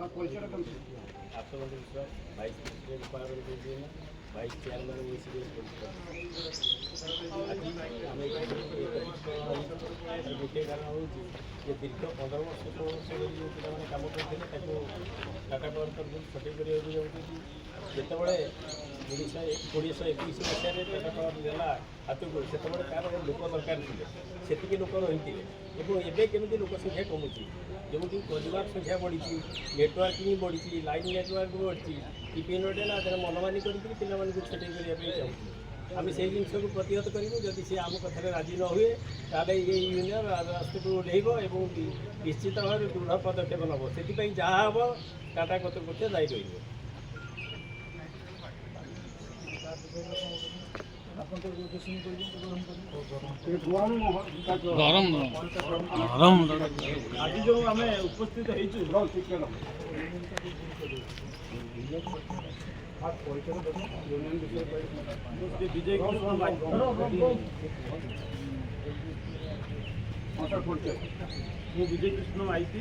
ଆତ୍ମବନ୍ଧୁ Biswas vice president power vice chairman OSD ଆଜି ଆମେ ଗୋଟିଏ କାରଣ ହେଉଛି ଯେ ଦୀର୍ଘ 15 ବର୍ଷ 16 ବର୍ଷ ଧରି ଯେଉଁ ପିଲାମାନେ କାମ କରିଥିଲେ ତାକୁ ଟାଟା ପାୱାର ତରଫରୁ ଛଟେଇ କରିବାକୁ ଯାଉଛନ୍ତି। ଯେତେବେଳେ 1921 ମସିହାରେ ଟାଟା ପାୱାର ନେଲା ହାତକୁ ସେତେବେଳେ ତା'ର ଲୋକ ଦରକାର ଥିଲେ, ସେତିକି ଲୋକ ରହିଥିଲେ ଏବଂ ଏବେ କେମିତି ଲୋକ ସଂଖ୍ୟା କମୁଛି, ଯେଉଁଠି ପରିବାର ସଂଖ୍ୟା ବଢ଼ିଛି, ନେଟୱାର୍କିଂ ବଢ଼ିଛି, ଲାଇନ୍ ନେଟୱାର୍କ ବଢ଼ିଛି, ଟିପିନଟେ ନା ତା'ର ମନମାନି କରିକି ପିଲାମାନଙ୍କୁ ଛଟେଇ କରିବା ପାଇଁ ଚାହୁଁଛୁ। ଆମେ ସେଇ ଜିନିଷକୁ ପ୍ରତିହତ କରିବୁ। ଯଦି ସେ ଆମ କଥାରେ ରାଜି ନ ହୁଏ ତାହେଲେ ଏଇ ୟୁନିୟନ ରାସ୍ତାକୁ ଓହ୍ଲାଇବ ଏବଂ ନିଶ୍ଚିତ ଭାବରେ ଦୃଢ଼ ପଦକ୍ଷେପ ନେବ। ସେଥିପାଇଁ ଯାହା ହେବ ଟାଟା କର୍ତ୍ତୃପକ୍ଷ ଦାୟୀ ରହିବ। ଆଜି ଯେଉଁ ଆମେ ଉପସ୍ଥିତ ହେଇଛୁ ବିଜୟ କୃଷ୍ଣ ମୁଁ Bijay Krishna Maiti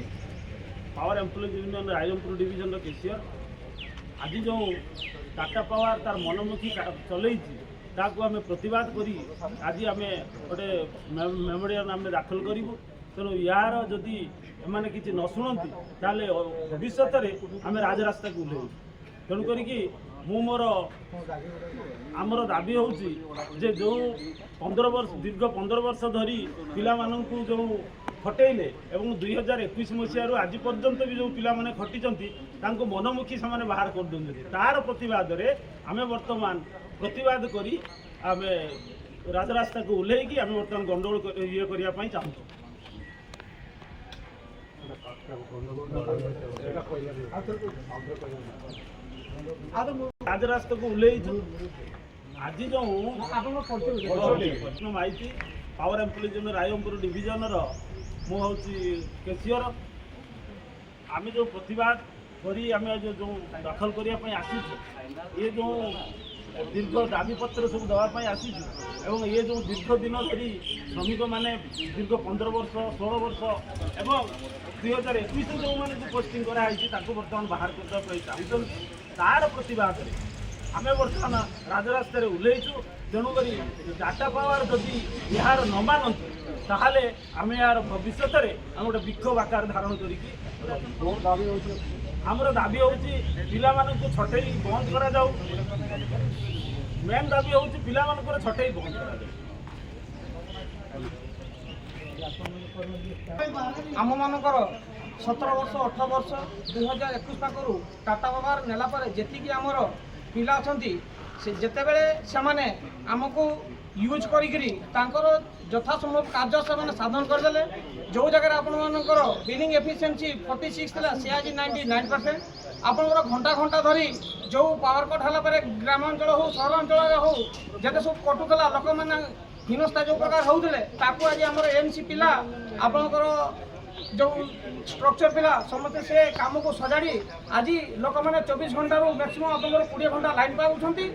power employees union Rairangpur ଡିଭିଜନର କେସିଅର। ଆଜି ଯେଉଁ ଟାଟା ପାୱାର ତାର ମନମୁଖୀ ଚଲେଇଛି ତାକୁ ଆମେ ପ୍ରତିବାଦ କରି ଆଜି ଆମେ ଗୋଟେ ମେମୋରିଆଲ ଆମେ ଦାଖଲ କରିବୁ। ତେଣୁ ୟାର ଯଦି ଏମାନେ କିଛି ନ ଶୁଣନ୍ତି ତାହେଲେ ଭବିଷ୍ୟତରେ ଆମେ ରାଜରାସ୍ତାକୁ ଓହ୍ଲାଇବୁ। ତେଣୁ କରିକି ମୁଁ ଆମର ଦାବି ହେଉଛି ଯେ ଯେଉଁ 15 ବର୍ଷ ଦୀର୍ଘ 15 ବର୍ଷ ଧରି ପିଲାମାନଙ୍କୁ ଯେଉଁ ଖଟେଇଲେ ଏବଂ 2021 ମସିହାରୁ ଆଜି ପର୍ଯ୍ୟନ୍ତ ବି ଯେଉଁ ପିଲାମାନେ ଖଟିଛନ୍ତି ତାଙ୍କୁ ମନମୁଖୀ ସେମାନେ ବାହାର କରିଦେଉଛନ୍ତି। ତାର ପ୍ରତିବାଦରେ ଆମେ ବର୍ତ୍ତମାନ ପ୍ରତିବାଦ କରି ଆମେ ରାଜରାସ୍ତାକୁ ଓହ୍ଲେଇକି ଆମେ ବର୍ତ୍ତମାନ ଗଣ୍ଡଗୋଳ ଇଏ କରିବା ପାଇଁ ଚାହୁଁଛୁ। ରାଜରାସ୍ତାକୁ ଓହ୍ଲେଇଛୁ। ଆଜି ଯେଉଁ ମାଇତି ପାୱାର ଏମ୍ପ୍ଲୟିଜ୍ ୟୁନିୟନ ରାଇରଙ୍ଗପୁର ଡିଭିଜନର ମୁଁ ହେଉଛି କେସିଅର। ଆମେ ଯେଉଁ ପ୍ରତିବାଦ କରି ଆମେ ଯେଉଁ ଦାଖଲ କରିବା ପାଇଁ ଆସିଛୁ, ଏ ଯେଉଁ ଦୀର୍ଘ ଦାବିପତ୍ର ସବୁ ଦେବା ପାଇଁ ଆସିଛୁ ଏବଂ ଏ ଯେଉଁ ଦୀର୍ଘ ଦିନ ଧରି ଶ୍ରମିକମାନେ ଦୀର୍ଘ 15 ବର୍ଷ 16 ବର୍ଷ ଏବଂ 2021 ଯେଉଁମାନଙ୍କୁ ପୋଷ୍ଟିଂ କରାହେଇଛି ତାଙ୍କୁ ବର୍ତ୍ତମାନ ବାହାର କରିବା ପାଇଁ ଚାହୁଁଛନ୍ତି, ତାର ପ୍ରତିବାଦରେ ଆମେ ବର୍ତ୍ତମାନ ରାଜରାସ୍ତାରେ ଓହ୍ଲେଇଛୁ। ତେଣୁକରି ଟାଟା ପାୱାର ଯଦି ଏହାର ନ ମାନନ୍ତି ତାହେଲେ ଆମେ ଏହାର ଭବିଷ୍ୟତରେ ଆମେ ଗୋଟେ ବିକ୍ଷୋଭ ଆକାର ଧାରଣ କରିକି ଆମର ଦାବି ହେଉଛି ପିଲାମାନଙ୍କୁ ଛଟେଇ ବନ୍ଦ କରାଯାଉ। ମେନ୍ ଦାବି ହେଉଛି ପିଲାମାନଙ୍କର ଛଟେଇ ବନ୍ଦ କରାଯାଉ। ଆମମାନଙ୍କର 17 ବର୍ଷ 18 ବର୍ଷ 2021 ପାଖରୁ ଟାଟା ପାୱାର ନେଲା ପରେ ଯେତିକି ଆମର ପିଲା ଅଛନ୍ତି ସେ ଯେତେବେଳେ ସେମାନେ ଆମକୁ ୟୁଜ୍ କରିକିରି ତାଙ୍କର ଯଥାସମ୍ଭବ କାର୍ଯ୍ୟ ସେମାନେ ସାଧନ କରିଦେଲେ। ଯେଉଁ ଜାଗାରେ ଆପଣମାନଙ୍କର ବିଲିଂ ଏଫିସିଏନ୍ସି 46 ଥିଲା ସେ ଆଜି 99%। ଆପଣଙ୍କର ଘଣ୍ଟା ଘଣ୍ଟା ଧରି ଯେଉଁ ପାୱାର କଟ୍ ହେଲା ପରେ ଗ୍ରାମାଞ୍ଚଳ ହେଉ ସହରାଞ୍ଚଳରେ ହେଉ ଯେତେ ସବୁ କଟୁଥିଲା, ଲୋକମାନେ ହୀନସ୍ତା ଯେଉଁ ପ୍ରକାର ହେଉଥିଲେ ତାକୁ ଆଜି ଆମର ଏଏମସି ପିଲା ଆପଣଙ୍କର ଯେଉଁ ଷ୍ଟ୍ରକ୍ଚର ପିଲା ସମସ୍ତେ ସେ କାମକୁ ସଜାଡ଼ି ଆଜି ଲୋକମାନେ 24 ଘଣ୍ଟାରୁ ମ୍ୟାକ୍ସିମମ୍ ଆପଣଙ୍କର 20 ଘଣ୍ଟା ଲାଇନ୍ ପାଉଛନ୍ତି।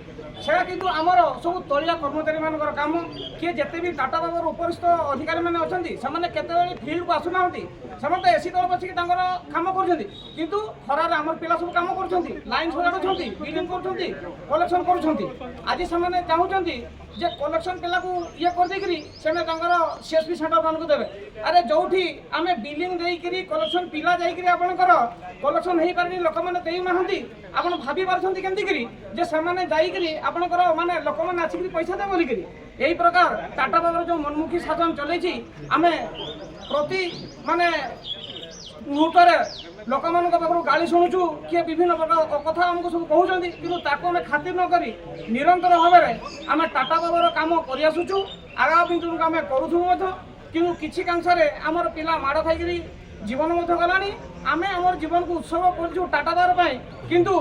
ସେଇଟା କିନ୍ତୁ ଆମର ସବୁ ତଳିଆ କର୍ମଚାରୀମାନଙ୍କର କାମ। କିଏ ଯେତେ ବି ଟାଟା ପାୱାର ଉପରିସ୍ଥ ଅଧିକାରୀମାନେ ଅଛନ୍ତି ସେମାନେ କେତେବେଳେ ଫିଲ୍ଡକୁ ଆସୁନାହାନ୍ତି, ସେମାନେ ତ ଏସି ତଳେ ବସିକି ତାଙ୍କର କାମ କରୁଛନ୍ତି, କିନ୍ତୁ ଖରାରେ ଆମର ପିଲା ସବୁ କାମ କରୁଛନ୍ତି, ଲାଇନ୍ ସଜାଡ଼ୁଛନ୍ତି, ବିଲିଂ କରୁଛନ୍ତି, କଲେକ୍ସନ୍ କରୁଛନ୍ତି। ଆଜି ସେମାନେ ଚାହୁଁଛନ୍ତି ଯେ କଲେକ୍ସନ୍ ପିଲାକୁ ଇଏ କରିଦେଇକିରି ସେମାନେ ତାଙ୍କର ସିଏସ୍ପି ସେଣ୍ଟରମାନଙ୍କୁ ଦେବେ। ଆରେ ଯେଉଁଠି ଆମେ ବିଲିଂ ଦେଇକିରି କଲେକ୍ସନ୍ ପିଲା ଯାଇକିରି ଆପଣଙ୍କର କଲେକ୍ସନ୍ ହେଇପାରିନି, ଲୋକମାନେ ଦେଇନାହାନ୍ତି, ଆପଣ ଭାବି ପାରୁଛନ୍ତି କେମିତିକିରି ଯେ ସେମାନେ ଯାଇକିରି ଆପଣଙ୍କର ମାନେ ଲୋକମାନେ ଆସିକିରି ପଇସା ଦେବେ ବୋଲିକିରି। ଏହି ପ୍ରକାର ଟାଟା ପାୱାର ଯେଉଁ ମନମୁଖୀ ଶାସନ ଚଲେଇଛି, ଆମେ ପ୍ରତି ମାନେ ମୁହୂର୍ତ୍ତରେ ଲୋକମାନଙ୍କ ପାଖରୁ ଗାଳି ଶୁଣୁଛୁ, କିଏ ବିଭିନ୍ନ ପ୍ରକାର କଥା ଆମକୁ ସବୁ କହୁଛନ୍ତି, କିନ୍ତୁ ତାକୁ ଆମେ ଖାତିର ନ କରି ନିରନ୍ତର ଭାବରେ ଆମେ ଟାଟା ପାୱାର କାମ କରିଆସୁଛୁ। ଆଗାମୀ ଦିନକୁ ଆମେ କରୁଛୁ ମଧ୍ୟ, କିନ୍ତୁ କିଛି କାଂଶରେ ଆମର ପିଲା ମାଡ଼ ଖାଇକିରି ଜୀବନ ମଧ୍ୟ ଗଲାଣି। ଆମେ ଆମର ଜୀବନକୁ ଉତ୍ସର୍ଗ କରୁଛୁ ଟାଟା ପାୱାର ପାଇଁ, କିନ୍ତୁ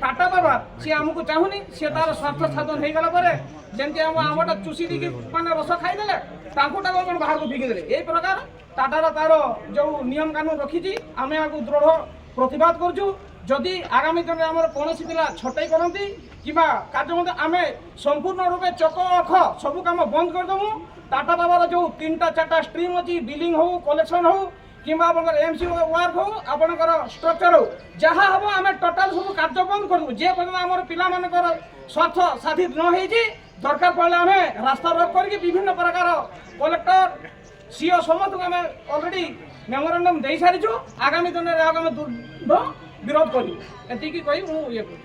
ଟାଟା ପାୱାର ସିଏ ଆମକୁ ଚାହୁଁନି। ସିଏ ତାର ସ୍ୱାର୍ଥ ସାଧନ ହେଇଗଲା ପରେ ଯେମିତି ଆମଟା ଚୁଷି ଦେଇକି ମାନେ ରସ ଖାଇଦେଲେ ତାଙ୍କୁ ଆମେ ବାହାରକୁ ଫିଙ୍ଗିଦେଲେ। এই ପ୍ରକାର ଟାଟାର ତାର ଯେଉଁ ନିୟମ କାନୁନ ରଖିଛି ଆମେ ଏହାକୁ ଦୃଢ଼ ପ୍ରତିବାଦ କରୁଛୁ। ଯଦି ଆଗାମୀ ଦିନରେ ଆମର କୌଣସି ପିଲା ଛଟେଇ କରନ୍ତି କିମ୍ବା କାର୍ଯ୍ୟ ମଧ୍ୟ ଆମେ ସମ୍ପୂର୍ଣ୍ଣ ରୂପେ ଚକ ଅଖ ସବୁ କାମ ବନ୍ଦ କରିଦେବୁ। ଟାଟା ପାୱାର ଯେଉଁ 3ଟା 4ଟା ଷ୍ଟ୍ରିମ୍ ଅଛି, ବିଲିଂ ହେଉ କଲେକ୍ସନ୍ ହେଉ কিংবা আপনার এমসি ওয়ার্ক হোক আপনার স্ট্রকচর হোক যাহা হব আমি টোটাল সব কার্য বন্ধ করবু যে পর্যন্ত আমার পিলামানଙ୍କର স্বার্থ সাধিত ন হয়েছি দরকার পড়লে আমি রাস্তা রোক করি বিভিন্ন প্রকার কলেক্টর সিও সমস্ত আমি অলরেডি মেমোরান্ডম দিয়ে সারিছু আগামী দিনের আমি দৃঢ় বিরোধ করবু এতিকি কই মু ইয়ে করি।